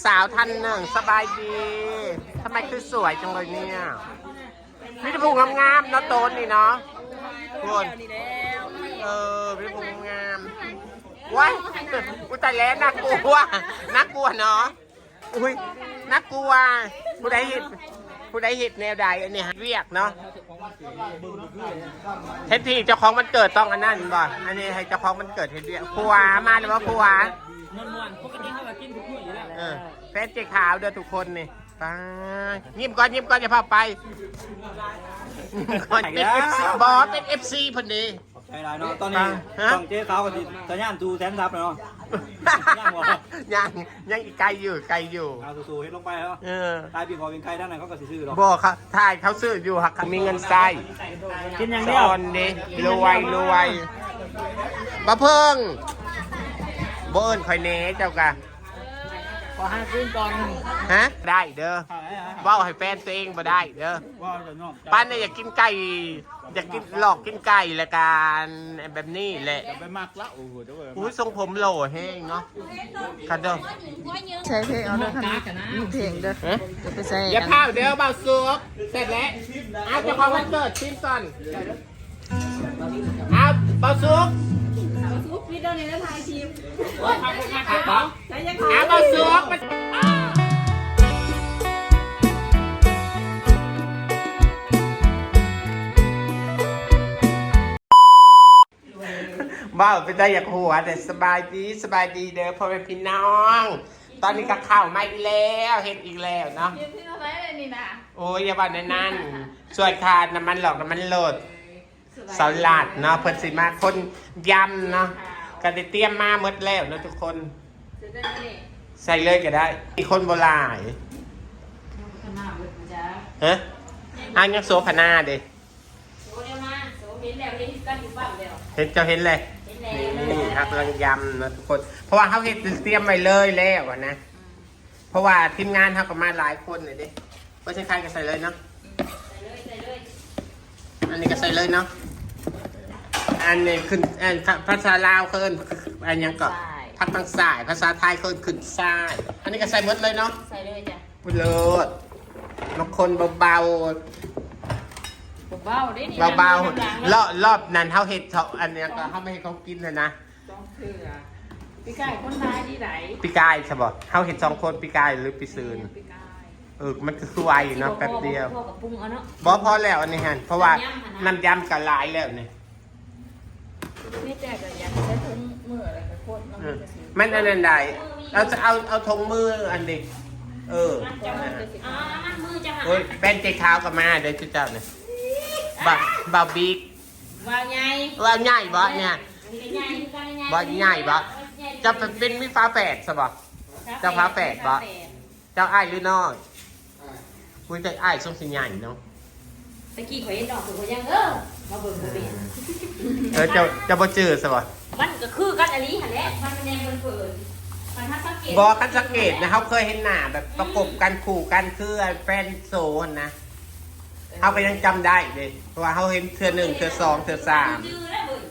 สาวท่านหนึ่งสบายดีทำไมคือสวยจังเลยเนี่ยพี่ตะพูงามๆเนาะโตนนี่เนาะคุณพี่ตะพูงามว้ายอุ้ยตายแล้วน่ากลัวเนาะอุ้ยน่ากลัวผู้ใดเห็นแนวใดอันนี้เรียกเนาะเห็นที่เจ้าของมันเกิดต้องอันนั้นบ่อันนี้ให้เจ้าของมันเกิดเห็นเรียกผัวมาหรือว่าผัวนวลปกติเขาแบบกินทุกมื้ออยู่แล้วแฟนเจ๊ขาวเด้อทุกคนนี่ไปยิ้มก่อนอย่าพาไปยิ้มก่อนเป็นFC บอสเป็น FC พอดีใช่แล้วเนาะตอนนี้ต้องเจ๊เขาก็จะย่านดูแสนซับเนาะยังอีกไกลอยู่เอาสู้ๆให้ลงไปแล้วตายปีกอเป็นใครด้านไหนเขาก็ซื้อหรอกบอกครับถ่ายเขาซื้ออยู่หักมีเงินใส่กินอย่างเดียวนี่รวยบะเพิ่งบ่เอิ้นข่อยเน่เจ้ากะขอ5 คืนก่อนฮะได้เด้อเว้าให้แฟนตัวเองบ่ได้เด้อป้านเนี่ยอยากกินไก่อยากกินหลอกกินไก่ละกันแบบนี้แหละไปมักละโอ้โหเดี๋ยวอุ้ยทรงผมโหล่แห้งเนาะคันเด้อใช้เพลงเอาเด้อคันเพลงเด้อจะไปใส่อย่าพาเด้อเบาซุกเสร็จแล้วเอาเจ้าของวันเกิดชิมก่อนเอาเบาซุกพี่เดินในแล้วถ่ายคลิปใช้ยังไงเอาเบาซุกบ้าเป็นได้อยากหัวแต่สบายดีเด้อพ่อแม่พี่น้องตอนนี้ก็ข้าวมาอีกแล้วเห็ดอีกแล้วเนาะโอ้ยอย่าบอกนั่นส่วนขาดน้ำมันหลอกน้ำมันโหลดสลัดเนาะเพิ่นสิมาคนยำเนาะก็ได้เตรียมมาหมดแล้วเนาะทุกคนใส่เลยก็ได้มีคนโบราณฮะอันยังโซพนาเด้เห็นเห็นเลยนี่ครับกำลังยำนะทุกคนเพราะว่าเขาเห็ดเตรียมไว้เลยแล้วนะเพราะว่าทีมงานเขาก็มาหลายคนเลยดิก็ใช้ใครก็ใส่เลยเนาะอันนี้ก็ใส่เลยเนาะอันนี้ขึ้นภาษาลาวขึ้นอันยังก็พักทางสายภาษาไทยขึ้นสายอันนี้ก็ใส่หมดเลยเนาะใส่เลยจ้ะพูดเลยบางคนเบาๆรอบนั้นเขาเห็ดเขาอันนี้ก็เขาไม่ให้เขากินเลยนะพี่ไก่คนร้ายที่ไหนปีกายใช่ป่ะเขาเห็น2 คนปีกายหรือปีซืนมันคือไวเนาะแป๊บเดียวบอพอแล้วอันนี้ฮะเพราะว่าน้ำยำกับหลายแล้วนี่ไม่แจกกันยังใช้ถุงมืออะไรกับโคตรมันอันนั้นได้เราจะเอาทงมืออันเด็กโอ้ยแป้นเจ๊ขาวกับมาเดี๋ยวเจ้าเนี่ยบ่าวบิ๊กว่าไงบ่เนี่ยบ่ใหญ่บ่จะเป็นมีฟ้าแฝดใช่ป่ะเจ้าฟ้าแฝดบ่เจ้าอ้ายหรือน้อยคุณจะอ้ายทรงสิใหญ่เนาะตะกี้ข่อยเห็นดอกข่อยยังมาเบิ่งบ่เป็นจะบ่จืดใช่ป่ะมันก็คือกันอันนี้หั่นแหละมันยังมันเปิดมันทักสังเกตบ่คันสังเกตนะเขาเคยเห็นหน้าแบบประกบกันคู่กันคือแฟนโซนนะเขาไปยังจำได้เลยเพราะว่าเขาเห็นเทื่อ 1 เทื่อ 2 เทื่อ 3จื้อแล้วเบิ่ง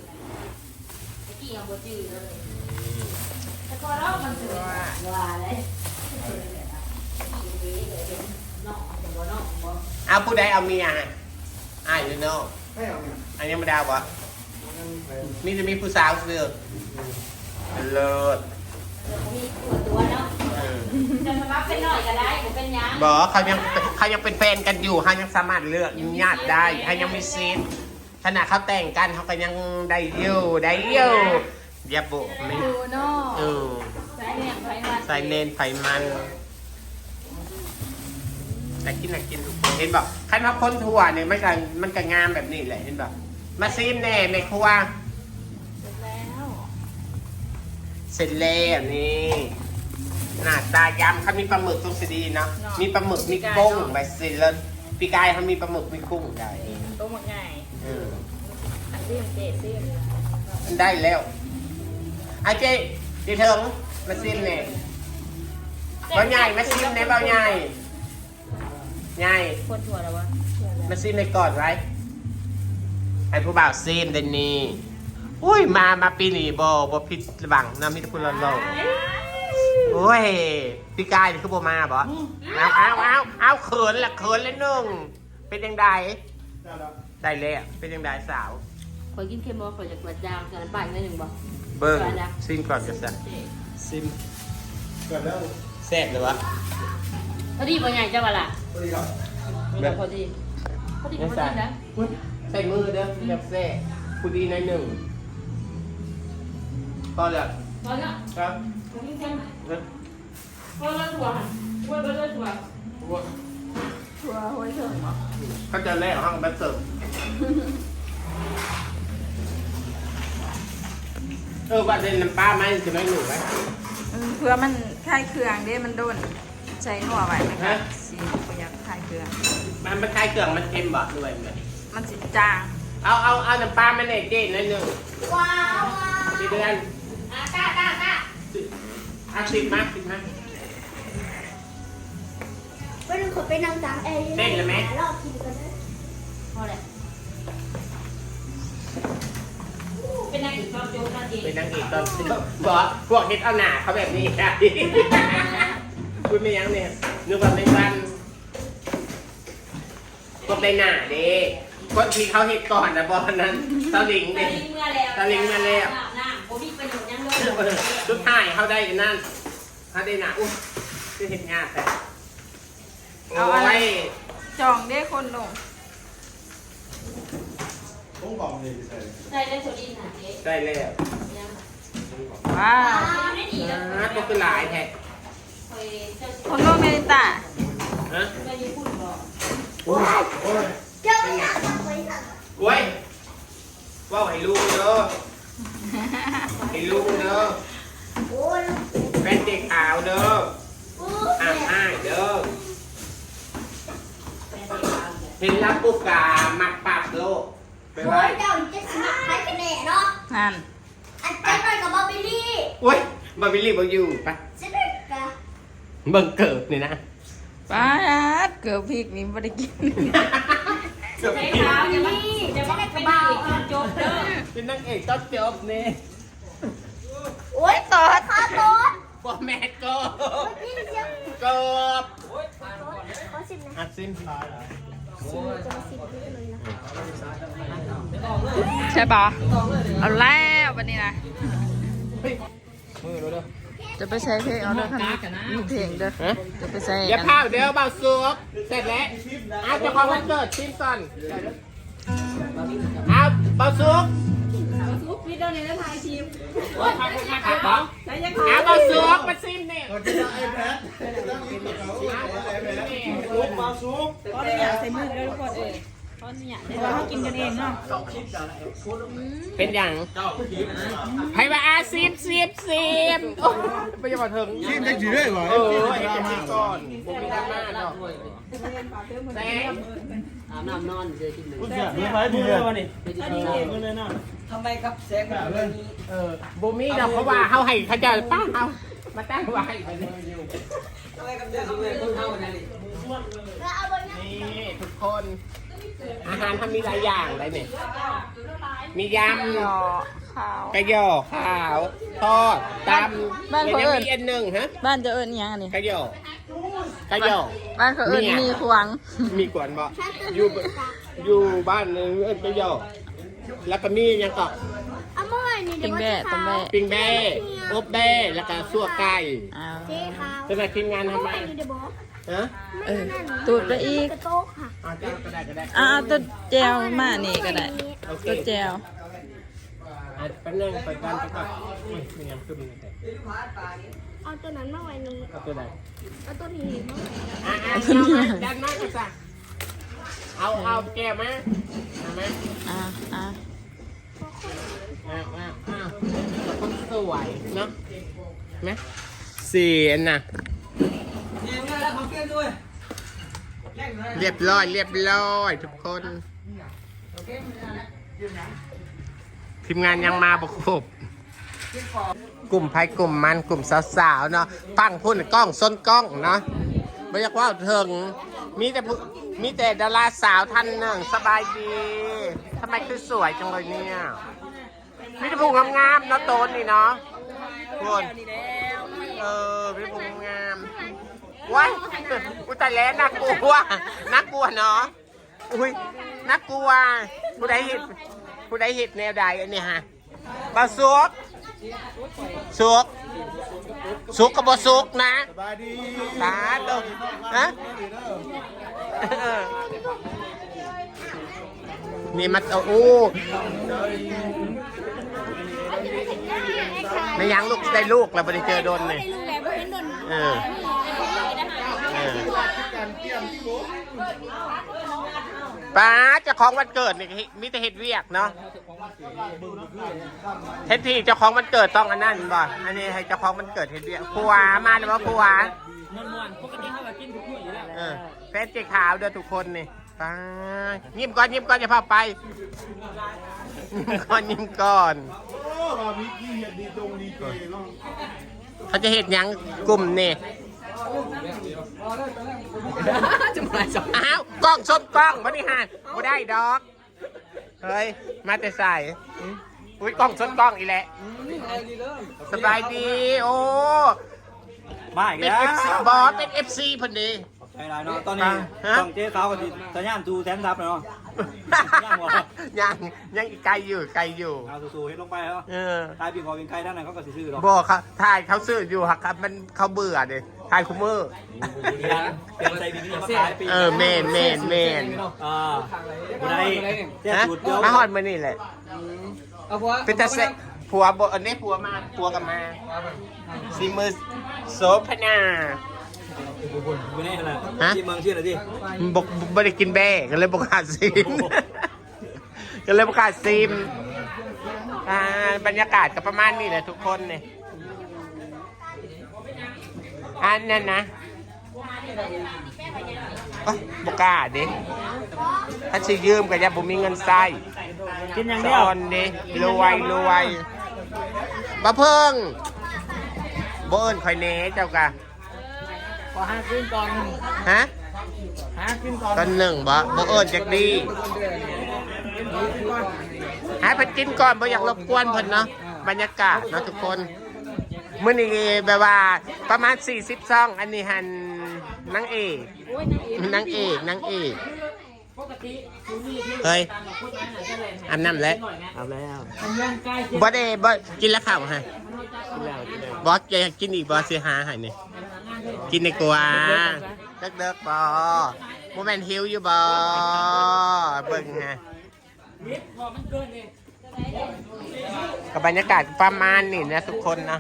ตะกี้ยังบ่จื้อเลยแต่พอเรามันสวยว่าเลยเอาผู้ใดเอาเมียอ้ายหรือน้องอันนี้มาดาววะมีจะมีผู้สาวเสือกเลิศมีตัวเนาะจะมารับเป็นหน่อยก็ได้ผมเป็นยังบอกเขายังเป็นแฟนกันอยู่เขายังสามารถเลือกญาติได้เขายังมีซีนขณะเขาแต่งกันเขาก็ยังได้อยู่อย่าโบกไม่ใส่เน้นไฟมันแต่กินเห็นบอกคันว่าคนทั่วเนี่ยมันก็งามแบบนี้แหละเห็นบอกมาซีมแน่ในครัวเสร็จแล้วนี่หน้าตายำเขามีปลาหมึกตรงสีดีเนาะมีปลาหมึกมีกุ้งไปสิเลยปีกายเขามีปลาหมึกมีกุ้งได้ตัวหมึกไงซีมมันได้แล้วไอ้เจ๊ดีเถิงมาซีมเนี่ยเบาใหญ่มาซีมเนี่ยเบาใหญ่คนถั่วแล้ววะมาซีมในก่อนไว้ให้ผู้บ่าวซีมเดนนี่อุ้ยมาปีนี้บ่ผิดหวังนะมีแต่คนหล่อ โอ้ยพี่กายคือโบมาบ่เอาเขินละเขินเลยนึ่งเป็นยังไงได้เลยเป็นยังไงสาว คอยกินเค็มบ่คอยจะกวาดยางใส่น้ำปลาอีกนิดนึงบ่ เบิ้งซิมก่อนจะสั่งซิมก่อนแล้วแซ่บเลยวะ พอดีบ่ใหญ่จ้าบ่ล่ะ สวัสดีครับ พอดีนะ ใส่มือเด้อแบบแซ่บผู้ดีในหนึ่งพอแล้ว พอแล้ว ครับ พอกินเค็มพอแล้วถั่วกล้วยเบอร์ถั่วห้วยเถิงบ่ เขาจะแล่ห้องมาเสิร์ฟว่าเล่นน้ำปลาไหมจะไม่หนูไหม เพื่อมันคลายเครื่องเด้มันโดนใช้หัวไว้นะคะสีประหยัดคลายเครื่อง มันคลายเครื่องมันเค็มบ่ด้วยไหม มันสิจาง เอาน้ำปลามาในเจ๊หน่อยหนึ่ง ว้าว กี่เดือน กล้สิบมา วันนึงขอไปนั่งตากแอร์ เต้นเลยไหม รอบกินกันนะ พอแล้วเป็นนางเอกชอบโจ๊กนั่นเอง เป็นนางเอกตอนบอกพวกเฮ็ดเอาหนาเขาแบบนี้ค่ะคุณไม่ยังเนี่ยนึกว่าไม่วันพวกในหนาเด้คนที่เขาเฮ็ดก่อนนะบอลนั้นตะลิงเด้ ตะลิงมาแล้วน้ำโอ้มีประโยชน์ยังเลย สุดท้ายเขาได้นั่นเขาได้หนาอุ้ยคือเห็นงานแต่ เอาอะไรจองได้คนลง ต้องบอกเลยใส่ ใส่ได้โซดินนะเจ๊ ได้แล้ว ว้าว ไม่ดีแล้ว ก็คือหลายแท้ คอยเจ้า คนลงเมริตา ฮะ ไม่ยืพูดบอก โอ้ย เจ้าไม่อยากทำไว้ค่ะ เว้ยว่าให้ลูกเด้อให้ลูกเด้อ โอ้ย เป็นเด็กขาวเด้อ โอ้ ห้าม ย อ้ายเด้อเห็นแล้วปุ๊บกามักปรับโลกไป โอ้ ไว้ ยเจ้าจะสมัครใครกันแน่เนาะ นั่น อันเจ้าหน่อยกับบอบบี้ลี่ โอ้ยบาบิลลี่บอกอยู่ปะ ฉันด้วยกะ เบิ่งเกิดนี่นะ ป้าดเกือบพริกนี่ไม่ได้กิน เกือบ ใช้ ผิด เท้าอย่ามาเป็นนางเอกโจ๊กเด้อ เป็นนางเอกต้นจบนี่ โอ้ยตอดข้าตอด พ่อแม่กบ นี่เสียง กบ ขอสิบนะ อัดซิม จะมาสิบเลยนะ ใช่ปะเอาแล้ววันนี้นะ มือรู้เด้อ จะไปใช้เพลงเอาเด้อคันมีเพลงเด้อ ฮะ จะไปใช้ อย่าพาเดี๋ยวเบาซุปเสร็จแล้วเอาเจะของวันเกิดซิมสันเอาเบาซุป ซุปพี่เดินในนั้นทายทีม เอาเบาซุปมาซิมเนี่ย เราจะได้ไอแพดต้องกินกับเขาไอแพดซุปมาซุป ก็อยากใส่มือแล้วทุกคนเพราะเนี่ยเดี๋ยวเขากินกันเองเนาะ เป็นอย่างไพ่ว่าอาซิมโอ้ยไม่จะมาถึง กินได้จีได้หรอ เออไอ้กินก่อนผมมีดราม่าเนาะแต่ อาบน้ำนอนเจอกินหนึ่ง คุณเสียไม่ไปดีเลยวันนี้ ไปที่เองเลยเนาะทำไมครับแซงแบบนี้ บูมี่เนาะเพราะว่าเขาให้เขาจะป้าเขามาตั้งไว้ไปเลย ทำไมครับเจอทำไมคนเท่านั้นนี่ แล้วเอาบนนี้ นี่ทุกคน อาหารทำมีหลายอย่างเลยเนี่ยมีย หยอขาว ำกระยอขาวทอดตำ บ้าน แล้ว เขา ยัง เอิ้น มีอันหนึ่งฮะ บ้านจะเอิญยังอันนี้ กระยอกระยอ บ้านเขาเอิญมีขวาง มีกวนบ่อยู่บ้านนึงเอิ้นกระยอแล้วก็มียังก็ เอาเมื่อไหร่นี่ เป็ เดี๋ย น วว่า แบ่ จะ ต้ม ขาว แบ่ ปิ้งแบ้อบแบ้แล้วก็ซั่วไก่ อ้าว เจ๊ขาว จะมาทีมงาน เมื่ ทำ อไห ไม ร่นี่เดี๋ยวบอก ฮะ ตูดไปอีก กระโต๊ะค่ะ เอาจ้าก็ได้ก็ได้ อ่าตัวแจวมานี่ก็ได้ โอเค ตัวแจว แป๊บนึงไปกันไปก่อนอุ้ยมียังคือมีแต่ เอาตัวนั้นมาไว้นี้ เอาตัวไหน เอาตัวนี้มาไว้นี้ ดันมากจ้ะเอาแก้วมาเอาไหม อ่าอ่า คนสวยเนาะไหมสี่อันน่ะ เนี่ยไม่ได้ของเพื่อนด้วย เรียบร้อยทุกคนทีมงานยังมาประครบกลุ่มไพ่กลุ่มมันกลุ่มสาวๆเนาะฟังพูดกล้องส้นกล้องเนาะไม่อยากว่าเถิงมีแต่ดาราสาวท่านหนึ่งสบายดีทำไมคือสวยจังเลยเนี่ยมีแต่ผู้งามๆเนาะโตนนี่เนาะทุกคน เป็นผมงามว้ายอุยตายแล้วน่ากลัวเนาะอุ้ยน่ากลัวผู้ใดเห็ดแนวใดอันนี้ฮะบาสุกกับบสุกนะ สบายดี ตาตรงฮะนี่มันโอ้ไม่ยังลูกได้ลูกแล้วไม่ได้เจอโดนเลยป้าเจ้าของวันเกิดนี่มิแต่เฮ็ดเวียกเนาะเฮ็ดที่เจ้าของวันเกิดต้องอันนั้นบ่อันนี้ให้เจ้าของวันเกิดเฮ็ดเวียกผัวมาหรือว่าผัวปกติเขาแบบกินทุกมื้ออยู่แล้วแฟนเจ๊ขาวเด้อทุกคนนี่ป้ายิ้มก่อนอย่าพาไปยิ้มก่อน โอ้บาร์บีคิวเห็ดดีตรงดีเกยเนาะ เขาจะเห็ดยังกลุ่มนี่อ้าวกล้องชมกล้องวันนี้ฮะไม่ได้ดอกเฮ้ยมาแต่ใส่อุ้ยกล้องชนกล้องอีแหละสบายดีโอ้มาอีก เป็น แล้ว FC บอสเป็น FC พอดี ใช่เนาะตอนนี้ต้องเจ๊ขาวกับตะย่านทูแทนทับเนาะ ยังอีกไกลอยู่เอาสู้ๆให้ลงไปแล้วตายปีกอเป็นไกลด้านไหนเขาก็ซื้อหรอก บอกเขาถ่ายเขาซื้ออยู่ครับมันเขาเบื่อเลยถ่ายคุมมือ เปลี่ยนใจบินนี่มาขายปี เมนบุได้เจ๊สูตรเดียว มาฮอดมานี่แหละ เอาผัว เป็นตาเสะผัวอันนี้ผัวกับมาซีมือโซพนาบุได้อะไรที่เมืองชื่ออะไรที่ บอกไม่ได้กินแบ่ก็เลยประกาศซีมบรรยากาศก็ประมาณนี้แหละทุกคนเนี่ยอันนั้นนะบอกกล้าเด็กถ้าซื้อยืมก็จะผมมีเงินใส่กินอย่างเดียว ตอนนี้รวยมาเพิ่งโบเอิญคอยเน่เจ้ากะขอหาขึ้นก่อน ฮะ หาขึ้นก่อน ตอนหนึ่งโบเอิญจากดีหายไปกินก่อนบ่อยากรบกวนเพิ่นเนาะบรรยากาศเนาะทุกคนมื้อนี้แบบว่าประมาณ40ซองอันนี้หันนางเอกเฮ้ยอันนั้นแหละ เอาแล้ว บ่ได้บ่กินแล้วข้าวฮะบ่จะกินอีกบ่สิหาให้นี่กินดีกว่าเด็กๆบ่บ่แม่นหิวอยู่บ่เบิ่งฮะกับบรรยากาศประมาณนี้นะทุกคนนะ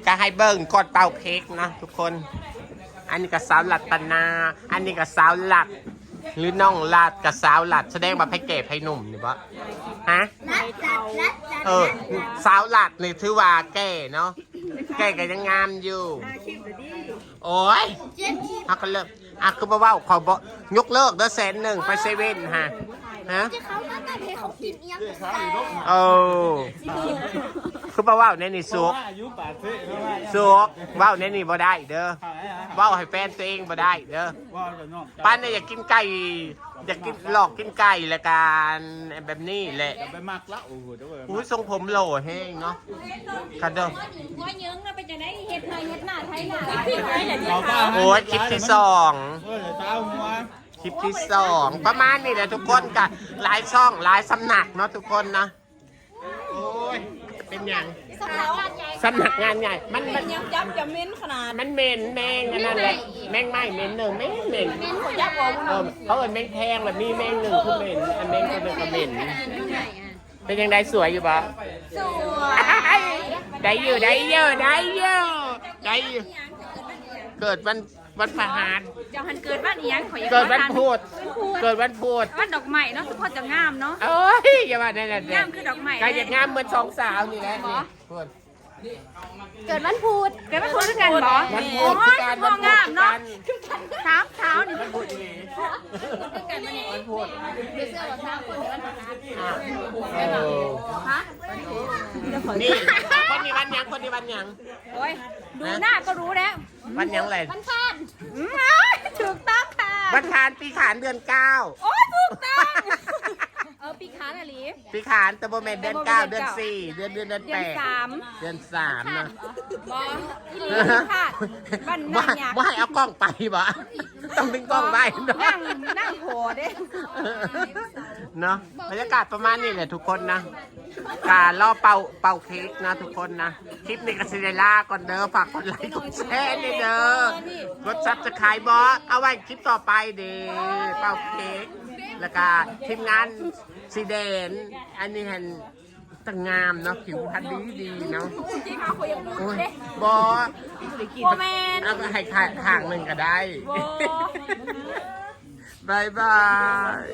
ก็ให้เบิ่งกดเป่าเค้กนะทุกคนอันนี้ก็สาวหลัดตนาอันนี้ก็สาวหลัดหรือน้องหลัดกับสาวหลัดแสดงมาให้แก่ให้หนุ่มนี่บ่ฮะสาวหลัดนี่ถือว่าแก่เนาะแก่ก็ยังงามอยู่โอ้ยฮักก็เลิกคือบ่เว้าขอบ่ยกเลิกเด้อ100,000ไปเซเว่นฮะเขาก็แต่เพเขากินเอี้ยงคือบ่เว้าในนี่สุกเว้าในนี่บ่ได้เด้อเว้าให้แฟนตัวเองบ่ได้เด้อป้าเนี่ยอยากกินไก่อยากกินหลอกกินไก่ละกันแบบนี้แหละไปมักละโอ้โหเดี๋ยวเว้ย อุ้ยทรงผมหล่อแห้งเนาะกันเด้อ ว่าเยิ้งเราเป็นจะได้เฮ็ดไทยเฮ็ดหน้าไทยหน้า โอ้ยคลิปที่2 เดี๋ยวตาหัว คลิปที่2ประมาณนี้แหละทุกคนกันหลายช่องหลายสำนักเนาะทุกคนนะโอ้ยเป็นอย่างสำนักงานใหญ่มันยังจับจะเม้นขนาดมันเหม็นแมงอันนั้นแหละแมงไม่เหม็นหนึ่งเหม็นหัวจับออก เขาเอิ้นแมงแทงแบบมีแมงหนึ่งคือเหม็นอันแมงตัวหนึ่งก็เหม็นเป็นยังไงสวยอยู่ปะสวยได้อยู่เกิดวันพฤหัส เจ้าหันเกิดบ้านเอียงขออย่า เกิดวันพุธบ้านดอกไม้เนาะทุกคนจะงามเนาะโอ้ยอย่าว่านั่นงามคือดอกไม้ใครจะงามเหมือน2 สาวนี่แหละนี่พูด เกิดวันพุธ ด้วยกันบอ วันพุ โอ้ ธ ยพ่องามเนาะเท้านี่ วันพุธนี่ วันพุธเดี๋ยวเสื้อวันพุธวันพฤหัส ฮะ นี่คนนี้วันยัง โอ้ยดูหน้าก็รู้แล้ว วันยังอะไร วันข้าน ถูกต้องค่ะ วันคานปีขานเดือน9โอ้ถูกต้อง ปีค้านอะไร พี่ขานตะโบเมนเดือน9เดือน4เดือน8 เดือน เดือน3เนาะ บออีหลีค่ะบ้าน บ่ นั่งเนี่ย ให้เอากล้องไปบ่ต้องดึงกล้องไว้เนาะ นั่งโหเด้ เนาะบรรยากาศประมาณนี้แหละทุกคนนะการล่อเป่าเค้กนะทุกคนนะคลิปนี้ก็สิได้ลาก่อนเด้อฝากกดไลค์กดแชร์นี่เด้อกดซับสไครบ์บอสเอาไว้คลิปต่อไปเด้เป่าเค้กแล้วก็ทีมงานสีแดงอันนี้เห็นตั้งงามเนาะผิวพรรณดีเนาะ ที่เขาคุยกับ โอ้ย เด้ บอส โบแมน เอาไปให้ข้างหนึ่งก็ได้ โบ บายบาย